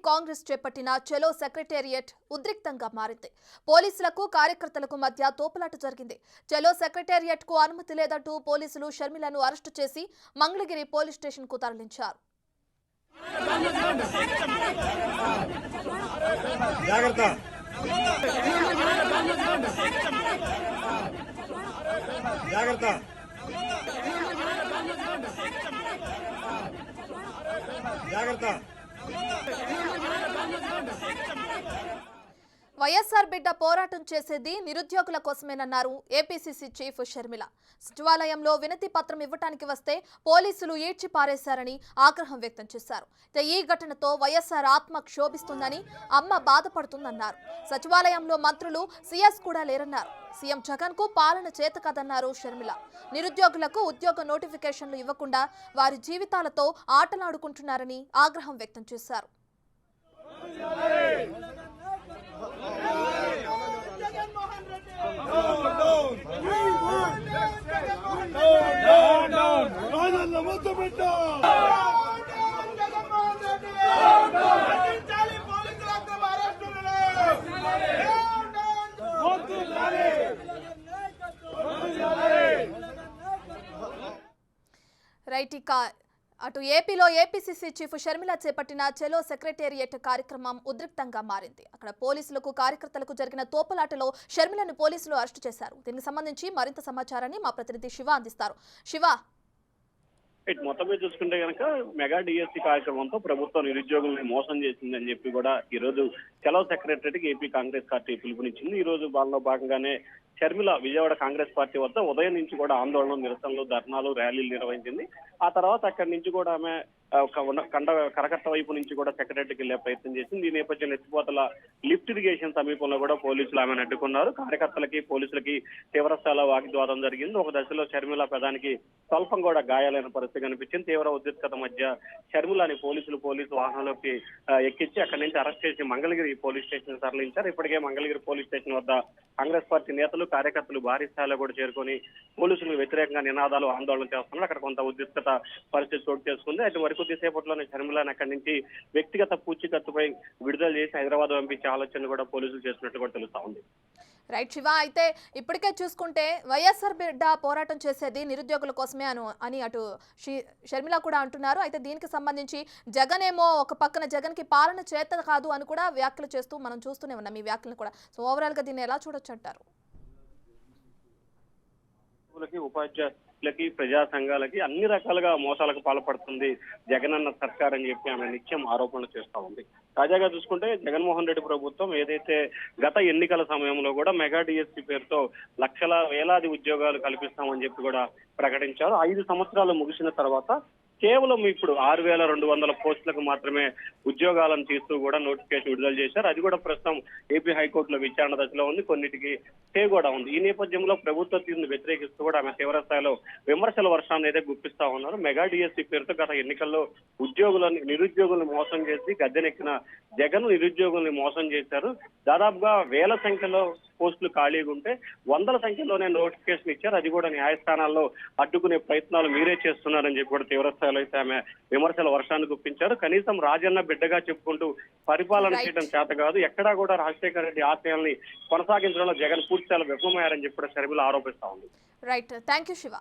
కాంగ్రెస్ చేపట్టిన చలో సెక్రటేరియట్ ఉద్రిక్తంగా మారింది. పోలీసులకు కార్యకర్తలకు మధ్య తోపులాట జరిగింది. చలో సెక్రటేరియట్ కు అనుమతి లేదంటూ పోలీసులు షర్మిలను అరెస్టు చేసి మంగళగిరి పోలీస్ స్టేషన్ కు తరలించారు. వైఎస్ఆర్ బిడ్డ పోరాటం చేసేది నిరుద్యోగుల కోసమేనన్నారు ఏపీసీసీ చీఫ్ షర్మిల. సచివాలయంలో వినతి పత్రం ఇవ్వడానికి వస్తే పోలీసులు ఈడ్చి పారేశారని ఆగ్రహం వ్యక్తం చేశారు. ఈ ఘటనతో వైఎస్ఆర్ ఆత్మ క్షోభిస్తుందని, అమ్మ బాధపడుతుందన్నారు. సచివాలయంలో మంత్రులు, సీఎస్ కూడా లేరన్నారు. సీఎం జగన్ కు పాలన చేత కాదన్నారు షర్మిల. నిరుద్యోగులకు ఉద్యోగ నోటిఫికేషన్లు ఇవ్వకుండా వారి జీవితాలతో ఆటలాడుకుంటున్నారని ఆగ్రహం వ్యక్తం చేశారు. రైట్, ఇక అటు ఏపీలో ఏపీసీసీ చీఫ్ షర్మిల చేపట్టిన చలో సెక్రటేరియట్ కార్యక్రమం ఉద్రిక్తంగా మారింది. అక్కడ పోలీసులకు కార్యకర్తలకు జరిగిన తోపులాటలో షర్మిలను పోలీసులు అరెస్టు చేశారు. దీనికి సంబంధించి మరింత సమాచారాన్ని మా ప్రతినిధి శివ అందిస్తారు. శివ, మొత్తం మీద చూసుకుంటే కనుక మెగా డిఎస్సీ కార్యక్రమంతో ప్రభుత్వం నిరుద్యోగులను మోసం చేసిందని చెప్పి కూడా ఈ రోజు చలో సెక్రటరీకి ఏపీ కాంగ్రెస్ పార్టీ పిలుపునిచ్చింది. ఈ రోజు వాళ్ళలో భాగంగానే షర్మిల విజయవాడ కాంగ్రెస్ పార్టీ వద్ద ఉదయం నుంచి కూడా ఆందోళన, నిరసనలు, ధర్నాలు, ర్యాలీలు నిర్వహించింది. ఆ తర్వాత అక్కడి నుంచి కూడా ఆమె కరకట్ట వైపు నుంచి కూడా సెక్రటరీకి వెళ్లే ప్రయత్నం చేసింది. ఈ నేపథ్యంలో ఎత్తిపోతల లిఫ్ట్ ఇరిగేషన్ సమీపంలో కూడా పోలీసులు ఆమెను అడ్డుకున్నారు. కార్యకర్తలకి, పోలీసులకి తీవ్రస్థాయిలో వాగ్వివాదం జరిగింది. ఒక దశలో షర్మిల ప్రధానికి స్వల్పం కూడా గాయాలైన పరిస్థితి కనిపించింది. తీవ్ర ఉద్రిక్తత మధ్య షర్మిలని పోలీసు వాహనంలోకి ఎక్కించి అక్కడి నుంచి అరెస్ట్ చేసి మంగళగిరి పోలీస్ స్టేషన్ తరలించారు. ఇప్పటికే మంగళగిరి పోలీస్ స్టేషన్ వద్ద కాంగ్రెస్ పార్టీ నేతలు, కార్యకర్తలు భారీ స్థాయిలో కూడా చేరుకొని పోలీసులకు వ్యతిరేకంగా నినాదాలు, ఆందోళన చేస్తున్నారు. అక్కడ కొంత ఉద్రిక్తత పరిస్థితి చోటు చేసుకుంది. అయితే మరికొద్దిసేపట్లోనే షర్మిలని అక్కడి నుంచి వ్యక్తిగత పూచీకత్తుపై విడుదల చేసి హైదరాబాద్ పంపించే ఆలోచన కూడా పోలీసులు చేస్తున్నట్లు కూడా తెలుస్తా ఉంది. రైట్ శివ, అయితే ఇప్పటికే చూసుకుంటే వైఎస్ఆర్ బిడ్డ పోరాటం చేసేది నిరుద్యోగుల కోసమే అని అటు షర్మిల కూడా అంటున్నారు. అయితే దీనికి సంబంధించి జగన్ ఏమో ఒక పక్కన జగన్ కి పాలన చేత కాదు అని కూడా వ్యాఖ్యలు చేస్తూ మనం చూస్తూనే ఉన్నాం ఈ వ్యాఖ్యలు కూడా. సో ఓవరాల్ గా దీన్ని ఎలా చూడొచ్చు అంటారు? ఉపాధ్యాయులకి, ప్రజా సంఘాలకి అన్ని రకాలుగా మోసాలకు పాల్పడుతుంది జగనన్న సర్కార్ అని చెప్పి ఆమె నిత్యం ఆరోపణలు చేస్తా ఉంది. తాజాగా చూసుకుంటే జగన్మోహన్ రెడ్డి ప్రభుత్వం ఏదైతే గత ఎన్నికల సమయంలో కూడా మెగా డిఎస్సీ పేరుతో వేలాది ఉద్యోగాలు కల్పిస్తామని చెప్పి కూడా ప్రకటించారు. 5 సంవత్సరాలు ముగిసిన తర్వాత కేవలం ఇప్పుడు 6,200 పోస్టులకు మాత్రమే ఉద్యోగాలను తీస్తూ కూడా నోటిఫికేషన్ విడుదల చేశారు. అది కూడా ప్రస్తుతం ఏపీ హైకోర్టులో విచారణ దశలో ఉంది. కొన్నిటికి స్టే కూడా ఉంది. ఈ నేపథ్యంలో ప్రభుత్వ తీరును వ్యతిరేకిస్తూ కూడా ఆమె తీవ్ర స్థాయిలో విమర్శల వర్షాన్ని అయితే గుప్పిస్తా ఉన్నారు. మెగా డిఎస్సీ పేరుతో గత ఎన్నికల్లో నిరుద్యోగులను మోసం చేసి గద్దెనెక్కిన జగన్ నిరుద్యోగుల్ని మోసం చేశారు. దాదాపుగా వేల సంఖ్యలో పోస్టులు ఖాళీగా ఉంటే వందల సంఖ్యలోనే నోటిఫికేషన్ ఇచ్చారు. అది కూడా న్యాయస్థానాల్లో అడ్డుకునే ప్రయత్నాలు మీరే చేస్తున్నారని చెప్పి కూడా తీవ్ర స్థాయిలో అయితే ఆమె విమర్శల వర్షాన్ని గుప్పించారు. కనీసం రాజన్న బిడ్డగా చెప్పుకుంటూ పరిపాలన చేయడం చేత కాదు, ఎక్కడా కూడా రాజశేఖర రెడ్డి ఆశయాల్ని కొనసాగించడంలో జగన్ పూర్తి స్థాయిలో విఫలమయ్యారని చెప్పి కూడా షర్మిల ఆరోపిస్తా ఉంది. Right, thank you Shiva.